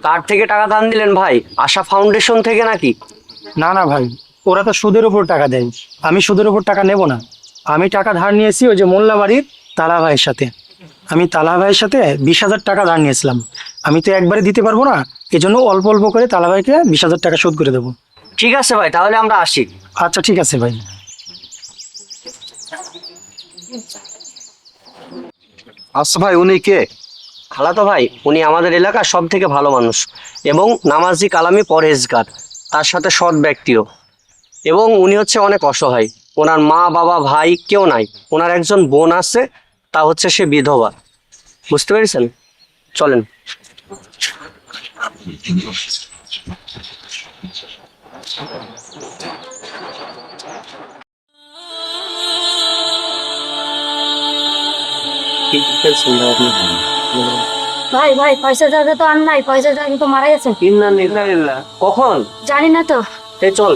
কার থেকে টাকা ধার নিলেন ভাই? আশা ফাউন্ডেশন থেকে নাকি? না না ভাই, ওরা তো সুদের উপর টাকা দেয়। আমি সুদের উপর টাকা নেব না। আমি টাকা ধার নিয়েছি ওই যে মোল্লা বাড়ির তালা ভাইয়ের সাথে। আমি তালা ভাইয়ের সাথে 20,000 টাকা ধার নিয়েছিলাম। আমি তো একবারে দিতে পারবো না, এজন্য অল্প অল্প করে তালা ভাইকে 20,000 টাকা শোধ করে দেবো। ঠিক আছে ভাই, তাহলে আমরা আসি। আচ্ছা ঠিক আছে ভাই। আচ্ছা ভাই, উনি কে? খালাতো ভাই, উনি আমাদের এলাকার সব থেকে ভালো মানুষ এবং নামাজি কালামি পরহেজগার, তার সাথে সৎ ব্যক্তিও। এবং উনি হচ্ছে অনেক অসহায়। ওনার মা বাবা ভাই কেউ নাই। ওনার একজন বোন আছে, তা হচ্ছে সে বিধবা। বুঝতে পেরেছেন? চলেন। কি বলছেন ভাই আপনি? ভাই ভাই পয়সা দাদা তো আর নাই, পয়সা দাদা তো মারা গেছে। ইন্না লিল্লাহি। কখন? জানি না তো। চল।